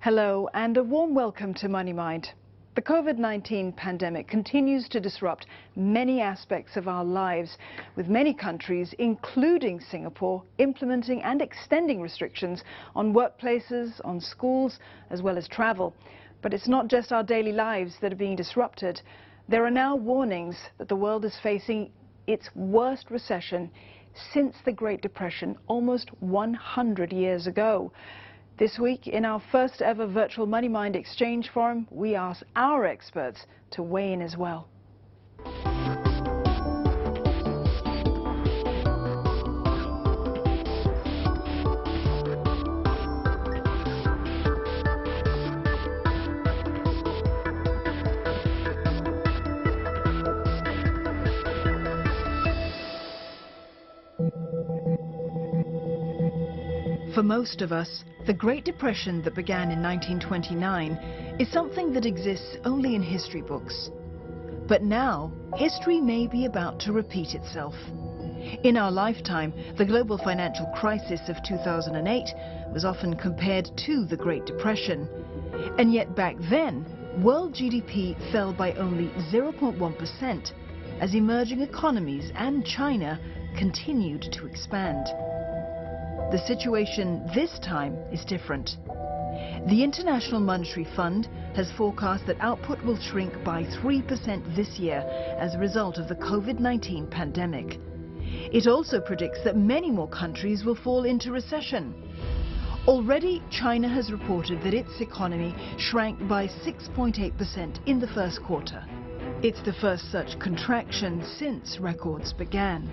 Hello and a warm welcome to Money Mind. The COVID-19 pandemic continues to disrupt many aspects of our lives, with many countries, including Singapore, implementing and extending restrictions on workplaces, on schools, as well as travel. But it's not just our daily lives that are being disrupted. There are now warnings that the world is facing its worst recession since the Great Depression, almost 100 years ago. This week, in our first ever virtual Money Mind Exchange Forum, we ask our experts to weigh in as well. For most of us, the Great Depression that began in 1929 is something that exists only in history books. But now, history may be about to repeat itself. In our lifetime, the global financial crisis of 2008 was often compared to the Great Depression. And yet back then, world GDP fell by only 0.1% as emerging economies and China continued to expand. The situation this time is different. The International Monetary Fund has forecast that output will shrink by 3% this year as a result of the COVID-19 pandemic. It also predicts that many more countries will fall into recession. Already, China has reported that its economy shrank by 6.8% in the first quarter. It's the first such contraction since records began.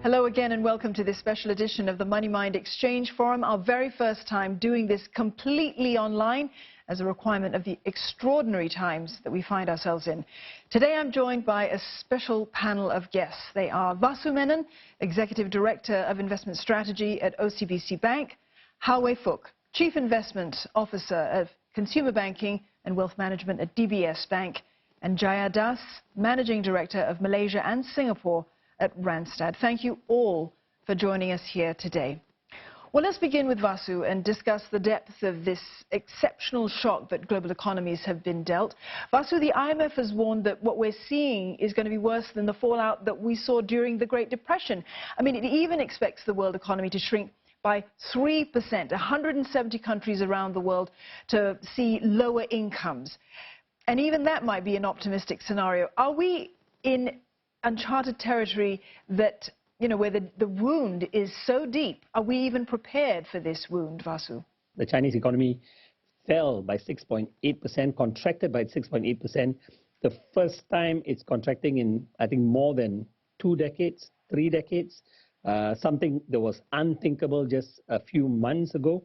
Hello again and welcome to this special edition of the Money Mind Exchange Forum, our very first time doing this completely online as a requirement of the extraordinary times that we find ourselves in. Today I'm joined by a special panel of guests. They are Vasu Menon, Executive Director of Investment Strategy at OCBC Bank, Hao Wei Fook, Chief Investment Officer of Consumer Banking and Wealth Management at DBS Bank, and Jaya Das, Managing Director of Malaysia and Singapore at Randstad. Thank you all for joining us here today. Well, let's begin with Vasu and discuss the depth of this exceptional shock that global economies have been dealt. Vasu, the IMF has warned that what we're seeing is going to be worse than the fallout that we saw during the Great Depression. I mean, it even expects the world economy to shrink by 3%, 170 countries around the world to see lower incomes. And even that might be an optimistic scenario. Are we in uncharted territory that, where the wound is so deep? Are we even prepared for this wound, Vasu? The Chinese economy fell by 6.8%, contracted by 6.8%. The first time it's contracting in, I think, more than 3 decades, something that was unthinkable just a few months ago.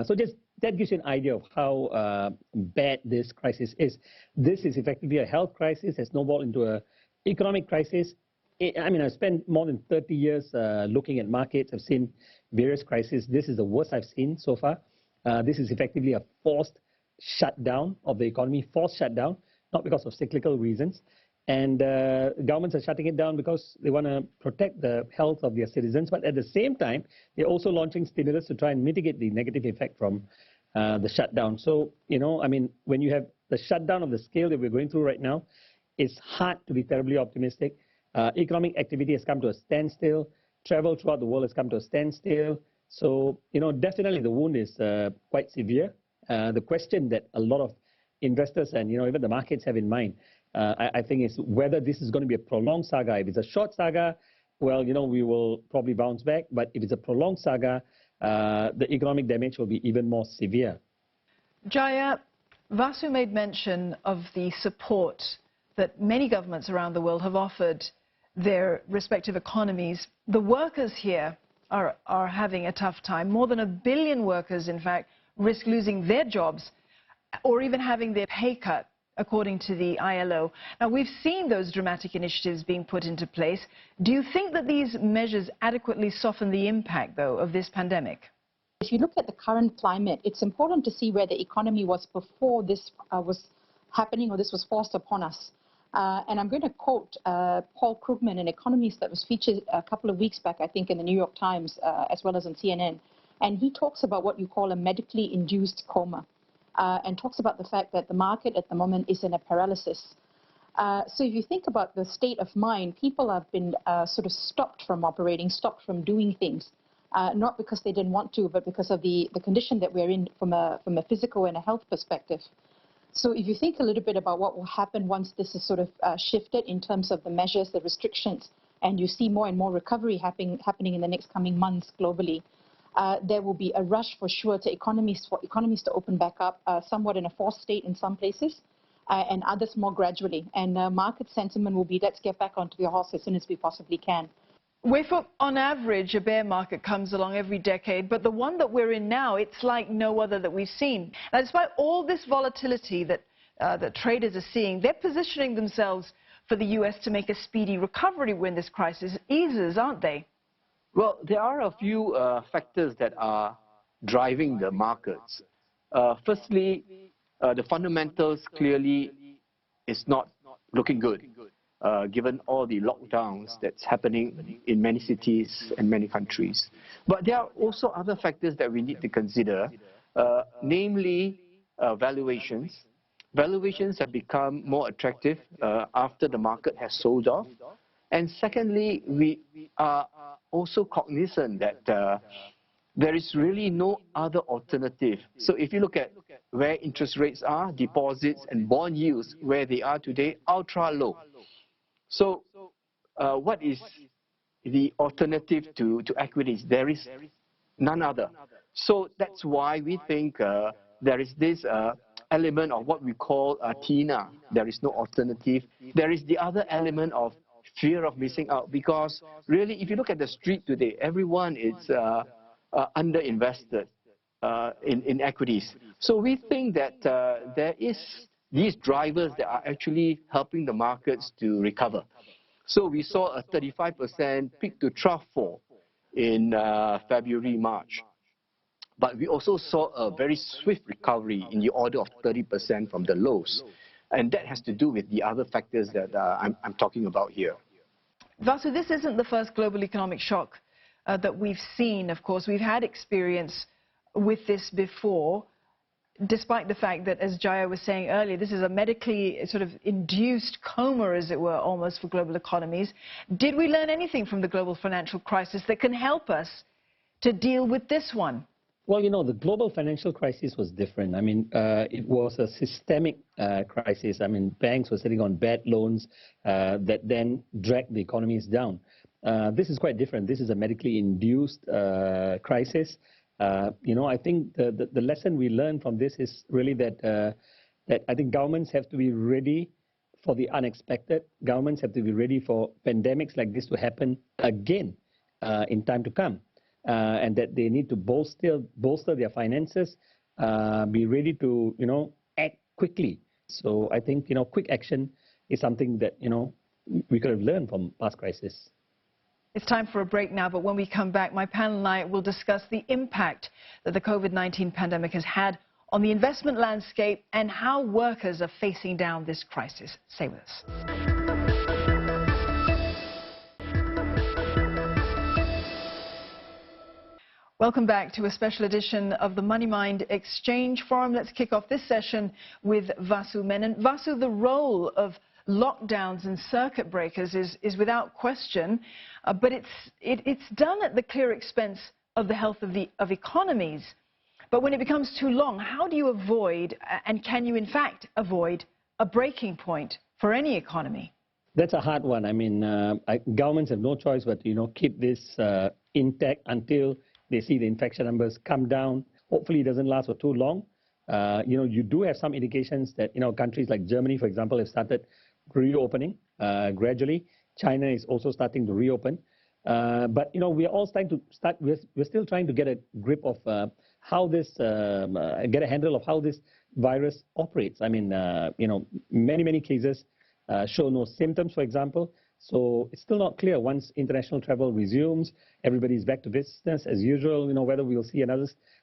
So just that gives you an idea of how bad this crisis is. This is effectively a health crisis, has snowballed into an economic crisis. I've spent more than 30 years looking at markets. I've seen various crises. This is the worst I've seen so far. This is effectively a forced shutdown of the economy, forced shutdown, not because of cyclical reasons. And governments are shutting it down because they want to protect the health of their citizens. But at the same time, they're also launching stimulus to try and mitigate the negative effect from the shutdown. So, when you have the shutdown of the scale that we're going through right now, it's hard to be terribly optimistic. Economic activity has come to a standstill. Travel throughout the world has come to a standstill. So, definitely the wound is quite severe. The question that a lot of investors and, even the markets have in mind, I think, is whether this is going to be a prolonged saga. If it's a short saga, well, we will probably bounce back. But if it's a prolonged saga, the economic damage will be even more severe. Jaya, Vasu made mention of the support that many governments around the world have offered their respective economies. The workers here are having a tough time. More than 1 billion workers, in fact, risk losing their jobs or even having their pay cut, according to the ILO. Now, we've seen those dramatic initiatives being put into place. Do you think that these measures adequately soften the impact, though, of this pandemic? If you look at the current climate, it's important to see where the economy was before this was happening or this was forced upon us. And I'm going to quote Paul Krugman, an economist that was featured a couple of weeks back, I think, in the New York Times, as well as on CNN, And he talks about what you call a medically induced coma, and talks about the fact that the market at the moment is in a paralysis. So if you think about the state of mind, people have been sort of stopped from operating, stopped from doing things, not because they didn't want to, but because of the condition that we're in from a physical and a health perspective. So if you think a little bit about what will happen once this is sort of shifted in terms of the measures, the restrictions, and you see more and more recovery happening in the next coming months globally, there will be a rush for sure for economies to open back up, somewhat in a forced state in some places, and others more gradually. And market sentiment will be, let's get back onto the horse as soon as we possibly can. Weifuk, on average, a bear market comes along every decade, but the one that we're in now, it's like no other that we've seen. Now, despite all this volatility that traders are seeing, they're positioning themselves for the U.S. to make a speedy recovery when this crisis eases, aren't they? Well, there are a few factors that are driving the markets. Firstly, the fundamentals clearly is not looking good, given all the lockdowns that's happening in many cities and many countries. But there are also other factors that we need to consider, namely valuations. Valuations have become more attractive after the market has sold off. And secondly, we are also cognizant that there is really no other alternative. So if you look at where interest rates are, deposits and bond yields, where they are today, ultra low. So what is the alternative to equities? There is none other. So that's why we think there is this element of what we call TINA. There is no alternative. There is the other element of fear of missing out, because really, if you look at the street today, everyone is underinvested in equities. So we think that there is these drivers that are actually helping the markets to recover. So we saw a 35% peak to trough fall in February, March. But we also saw a very swift recovery in the order of 30% from the lows. And that has to do with the other factors that I'm talking about here. Vasu, this isn't the first global economic shock that we've seen. Of course, we've had experience with this before, despite the fact that, as Jaya was saying earlier, this is a medically sort of induced coma, as it were, almost for global economies. Did we learn anything from the global financial crisis that can help us to deal with this one? Well, you know, the global financial crisis was different. I mean, it was a systemic crisis. I mean, banks were sitting on bad loans that then dragged the economies down. This is quite different. This is a medically induced crisis. You know, I think the lesson we learn from this is really that I think governments have to be ready for the unexpected. Governments have to be ready for pandemics like this to happen again in time to come. And that they need to bolster their finances, be ready to, you know, act quickly. So I think, you know, quick action is something that, you know, we could have learned from past crises. It's time for a break now, but when we come back, my panel and I will discuss the impact that the COVID-19 pandemic has had on the investment landscape and how workers are facing down this crisis. Stay with us. Welcome back to a special edition of the MoneyMind Exchange Forum. Let's kick off this session with Vasu Menon. Vasu, the role of lockdowns and circuit breakers is without question, but it's done at the clear expense of the health of economies. But when it becomes too long, how do you avoid, and can you in fact avoid, a breaking point for any economy? That's a hard one. I mean, governments have no choice but to, you know, keep this intact until they see the infection numbers come down. Hopefully it doesn't last for too long. You know, you do have some indications that, you know, countries like Germany, for example, have started reopening gradually. China is also starting to reopen. But, you know, we're still trying to get a grip of how this, get a handle of how this virus operates. I mean, you know, many cases show no symptoms, for example. So it's still not clear once international travel resumes, everybody's back to business as usual, you know, whether we'll see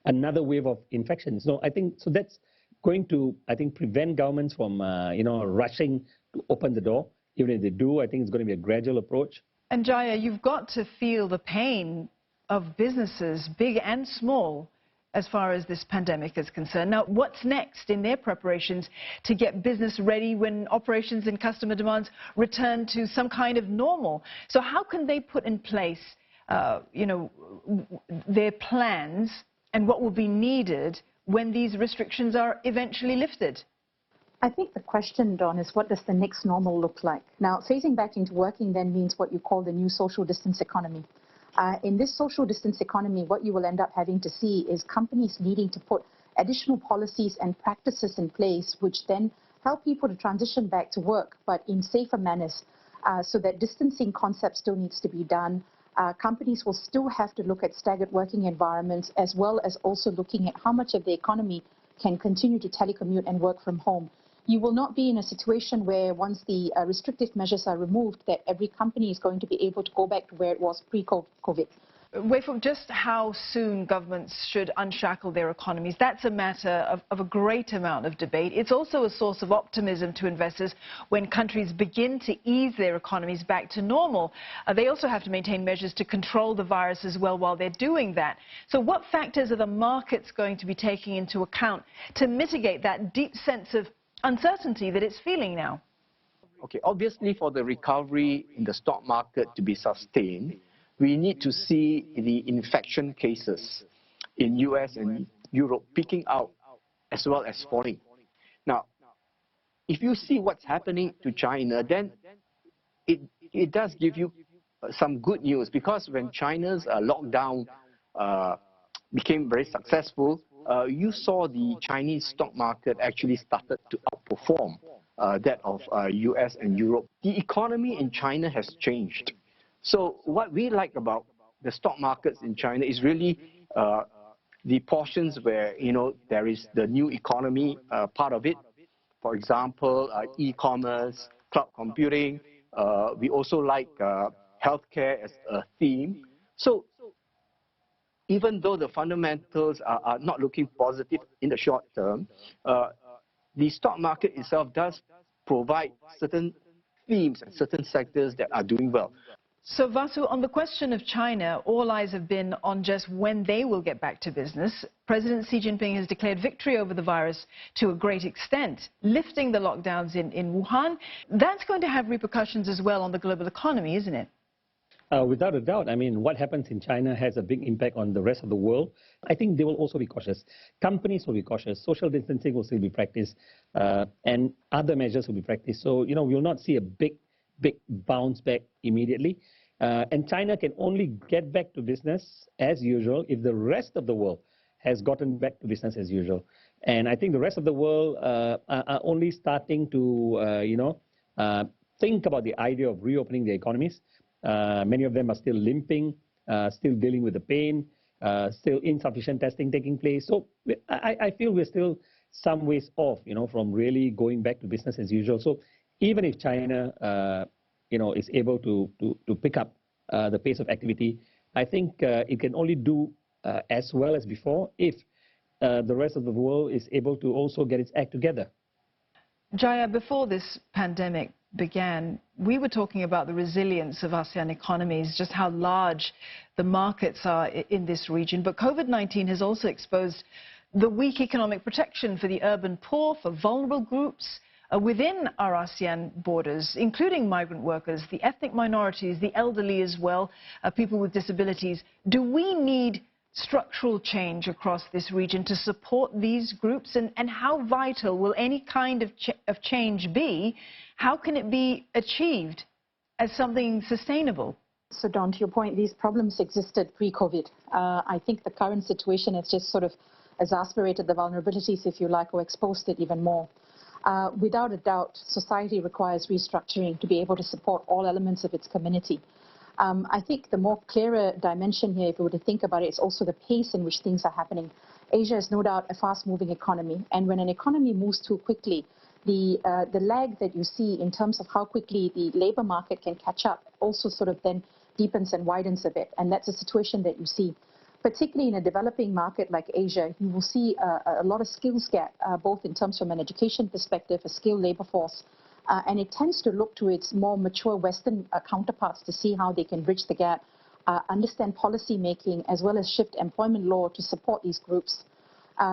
another wave of infections. So I think, so that's going to, I think, prevent governments from, you know, rushing to open the door. Even if they do, I think it's going to be a gradual approach. And Jaya, you've got to feel the pain of businesses, big and small, as far as this pandemic is concerned. Now, what's next in their preparations to get business ready when operations and customer demands return to some kind of normal? So how can they put in place, their plans and what will be needed when these restrictions are eventually lifted? I think the question, Dawn, is what does the next normal look like? Now, phasing back into working then means what you call the new social distance economy. In this social distance economy, what you will end up having to see is companies needing to put additional policies and practices in place, which then help people to transition back to work, but in safer manners, so that distancing concept still needs to be done. Companies will still have to look at staggered working environments, as well as also looking at how much of the economy can continue to telecommute and work from home. You will not be in a situation where once the restrictive measures are removed, that every company is going to be able to go back to where it was pre-COVID. Wei Fung, just how soon governments should unshackle their economies, that's a matter of a great amount of debate. It's also a source of optimism to investors when countries begin to ease their economies back to normal. They also have to maintain measures to control the virus as well while they're doing that. So what factors are the markets going to be taking into account to mitigate that deep sense of uncertainty that it's feeling now? Okay, obviously for the recovery in the stock market to be sustained, we need to see the infection cases in US and Europe peaking out as well as falling. Now, if you see what's happening to China, then it does give you some good news, because when China's lockdown became very successful, you saw the Chinese stock market actually started to outperform that of US and Europe. The economy in China has changed. So what we like about the stock markets in China is really the portions where, there is the new economy part of it. For example, e-commerce, cloud computing. We also like healthcare as a theme. So even though the fundamentals are not looking positive in the short term, the stock market itself does provide certain themes and certain sectors that are doing well. So, Vasu, on the question of China, all eyes have been on just when they will get back to business. President Xi Jinping has declared victory over the virus to a great extent, lifting the lockdowns in Wuhan. That's going to have repercussions as well on the global economy, isn't it? Without a doubt. I mean, what happens in China has a big impact on the rest of the world. I think they will also be cautious. Companies will be cautious. Social distancing will still be practiced, and other measures will be practiced. So, we will not see a big bounce back immediately. And China can only get back to business as usual if the rest of the world has gotten back to business as usual. And I think the rest of the world are only starting to, think about the idea of reopening their economies. Many of them are still limping, still dealing with the pain, still insufficient testing taking place. So I feel we're still some ways off, from really going back to business as usual. So even if China, is able to pick up the pace of activity, I think it can only do as well as before if the rest of the world is able to also get its act together. Jaya, before this pandemic began, we were talking about the resilience of ASEAN economies, just how large the markets are in this region. But COVID-19 has also exposed the weak economic protection for the urban poor, for vulnerable groups within our ASEAN borders, including migrant workers, the ethnic minorities, the elderly as well, people with disabilities. Do we need structural change across this region to support these groups? And how vital will any kind of change be? How can it be achieved as something sustainable? So, Don, to your point, these problems existed pre-COVID. I think the current situation has just sort of exacerbated the vulnerabilities, if you like, or exposed it even more. Without a doubt, society requires restructuring to be able to support all elements of its community. I think the more clearer dimension here, if we were to think about it, is also the pace in which things are happening. Asia is no doubt a fast-moving economy, and when an economy moves too quickly, the lag that you see in terms of how quickly the labor market can catch up also sort of then deepens and widens a bit, and that's a situation that you see. Particularly in a developing market like Asia, you will see a lot of skills gap, both in terms from an education perspective, a skilled labor force, and it tends to look to its more mature Western counterparts to see how they can bridge the gap, understand policy making, as well as shift employment law to support these groups.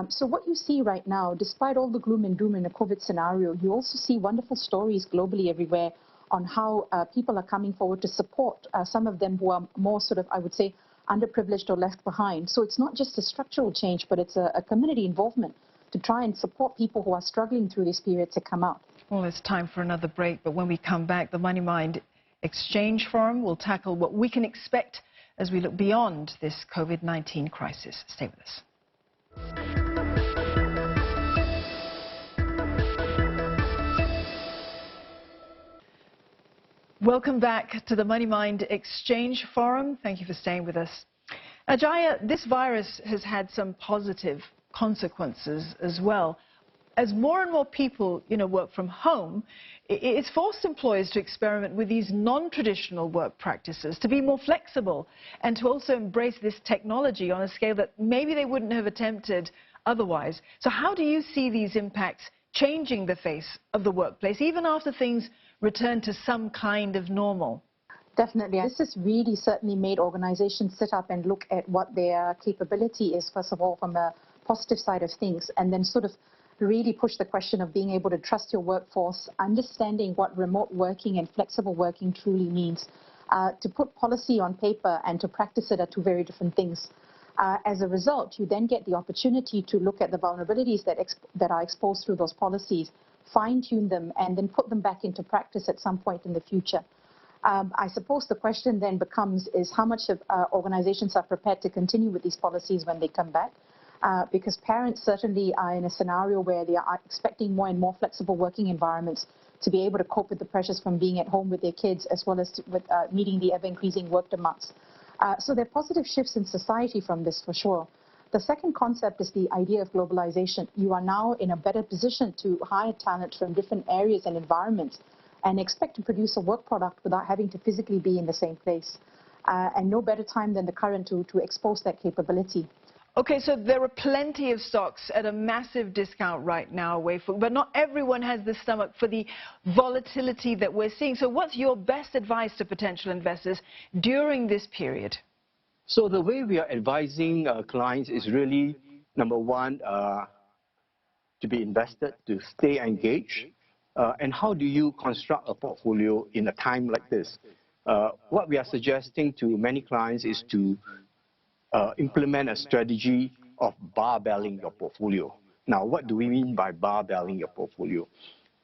So what you see right now, despite all the gloom and doom in the COVID scenario, you also see wonderful stories globally everywhere on how people are coming forward to support some of them who are more sort of, I would say, underprivileged or left behind. So it's not just a structural change, but it's a community involvement to try and support people who are struggling through this period to come out. Well, it's time for another break, but when we come back, the Money Mind Exchange Forum will tackle what we can expect as we look beyond this COVID-19 crisis. Stay with us. Welcome back to the Money Mind Exchange Forum. Thank you for staying with us. Jaya, this virus has had some positive consequences as well. As more and more people, work from home, it's forced employers to experiment with these non-traditional work practices, to be more flexible, and to also embrace this technology on a scale that maybe they wouldn't have attempted otherwise. So how do you see these impacts changing the face of the workplace, even after things return to some kind of normal? Definitely. This has really certainly made organizations sit up and look at what their capability is, first of all, from a positive side of things, and then sort of really push the question of being able to trust your workforce, understanding what remote working and flexible working truly means. To put policy on paper and to practice it are two very different things. As a result, you then get the opportunity to look at the vulnerabilities that are exposed through those policies, fine-tune them, and then put them back into practice at some point in the future. I suppose the question then becomes is how much of organizations are prepared to continue with these policies when they come back. Because parents certainly are in a scenario where they are expecting more and more flexible working environments to be able to cope with the pressures from being at home with their kids, as well as with meeting the ever-increasing work demands. So there are positive shifts in society from this, for sure. The second concept is the idea of globalization. You are now in a better position to hire talent from different areas and environments and expect to produce a work product without having to physically be in the same place. And no better time than the current to expose that capability. Okay, so there are plenty of stocks at a massive discount right now, but not everyone has the stomach for the volatility that we're seeing. So what's your best advice to potential investors during this period? So the way we are advising clients is really, number one, to be invested, to stay engaged. And how do you construct a portfolio in a time like this? What we are suggesting to many clients is to implement a strategy of barbelling your portfolio. Now, what do we mean by barbelling your portfolio?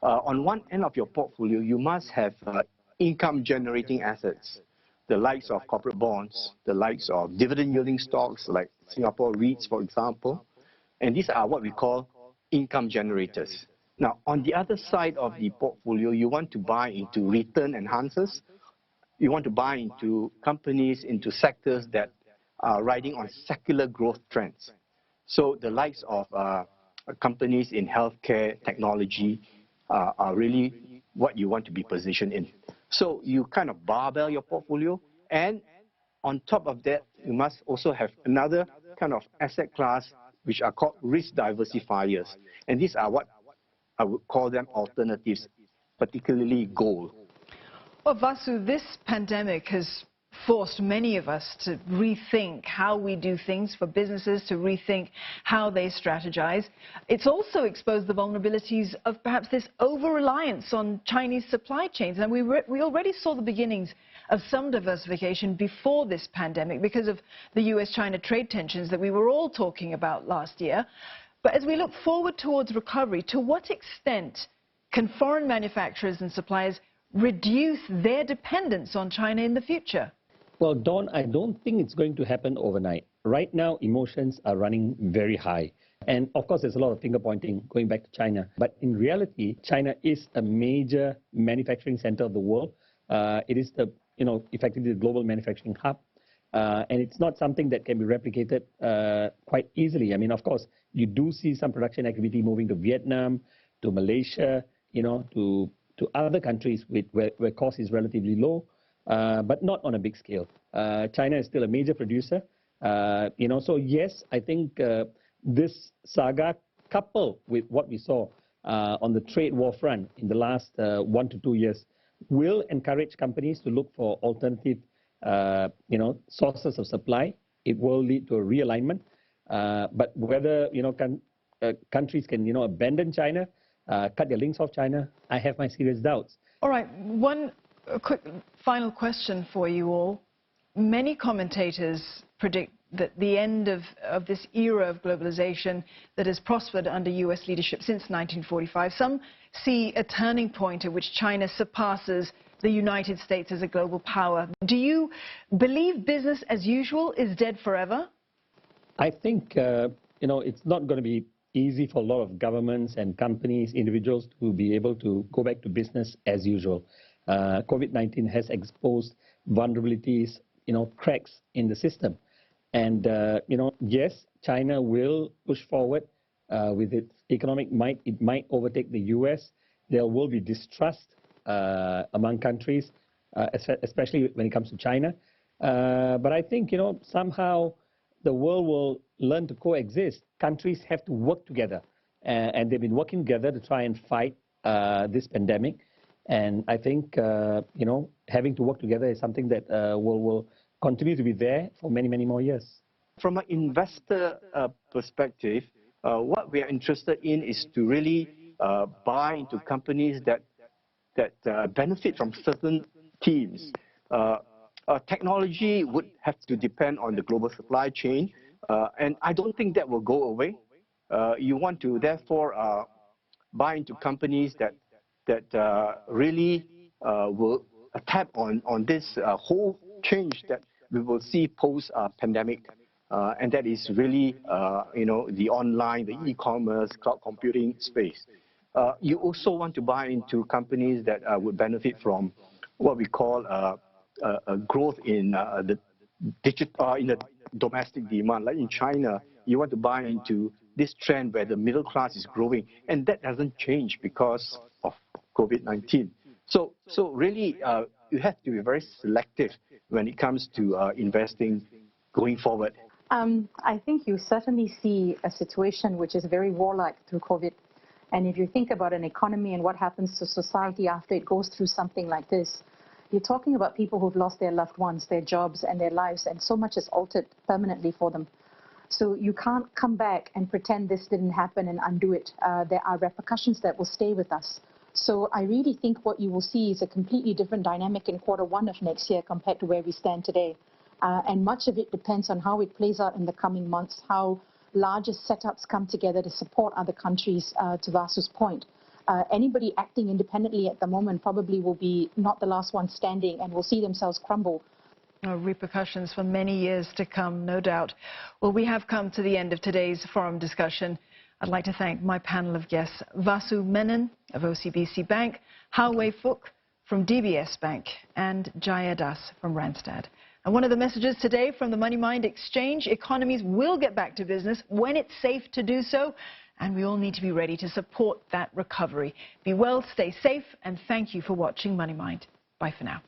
On one end of your portfolio, you must have income-generating assets, the likes of corporate bonds, the likes of dividend-yielding stocks like Singapore REITs, for example. And these are what we call income generators. Now, on the other side of the portfolio, you want to buy into return enhancers. You want to buy into companies, into sectors that are riding on secular growth trends. So the likes of companies in healthcare, technology are really what you want to be positioned in. So you kind of barbell your portfolio, and on top of that, you must also have another kind of asset class which are called risk diversifiers. And these are what I would call them alternatives, particularly gold. Well, Vasu, this pandemic has forced many of us to rethink how we do things, for businesses to rethink how they strategize. It's also exposed the vulnerabilities of perhaps this over-reliance on Chinese supply chains. And we already saw the beginnings of some diversification before this pandemic because of the US-China trade tensions that we were all talking about last year. But as we look forward towards recovery, to what extent can foreign manufacturers and suppliers reduce their dependence on China in the future? Well, Dawn, I don't think it's going to happen overnight. Right now, emotions are running very high. And of course, there's a lot of finger pointing going back to China. But in reality, China is a major manufacturing center of the world. It is effectively the global manufacturing hub. And it's not something that can be replicated quite easily. I mean, of course, you do see some production activity moving to Vietnam, to Malaysia, to other countries where cost is relatively low. But not on a big scale. China is still a major producer, so yes, I think this saga, coupled with what we saw on the trade war front in the last 1 to 2 years, will encourage companies to look for alternative sources of supply. It will lead to a realignment. But whether countries can abandon China, cut their links off China, I have my serious doubts. All right, one quick final question for you all. Many commentators predict that the end of this era of globalization that has prospered under US leadership since 1945, some see a turning point at which China surpasses the United States as a global power. Do you believe business as usual is dead forever? I think, it's not going to be easy for a lot of governments and companies, individuals to be able to go back to business as usual. COVID-19 has exposed vulnerabilities, cracks in the system. And, yes, China will push forward with its economic might. It might overtake the US. There will be distrust among countries, especially when it comes to China. But I think, somehow the world will learn to coexist. Countries have to work together. And they've been working together to try and fight this pandemic. And I think, having to work together is something that will continue to be there for many, many more years. From an investor perspective, what we are interested in is to really buy into companies that benefit from certain themes. Technology would have to depend on the global supply chain, and I don't think that will go away. You want to therefore buy into companies that really will tap on this whole change that we will see post-pandemic, and that is really, the online, the e-commerce, cloud computing space. You also want to buy into companies that would benefit from what we call a growth in the domestic demand. Like in China, you want to buy into this trend where the middle class is growing, and that doesn't change because of COVID-19. So really, you have to be very selective when it comes to investing going forward. I think you certainly see a situation which is very warlike through COVID. And if you think about an economy and what happens to society after it goes through something like this, you're talking about people who've lost their loved ones, their jobs and their lives, and so much is altered permanently for them. So you can't come back and pretend this didn't happen and undo it. There are repercussions that will stay with us. So I really think what you will see is a completely different dynamic in Q1 of next year compared to where we stand today. And much of it depends on how it plays out in the coming months, how larger setups come together to support other countries, to Vasu's point. Anybody acting independently at the moment probably will be not the last one standing and will see themselves crumble. Repercussions for many years to come, no doubt. Well, we have come to the end of today's forum discussion. I'd like to thank my panel of guests, Vasu Menon of OCBC Bank, Hao Wei Fook from DBS Bank, and Jaya Das from Randstad. And one of the messages today from the Money Mind Exchange: economies will get back to business when it's safe to do so, and we all need to be ready to support that recovery. Be well, stay safe, and thank you for watching Money Mind. Bye for now.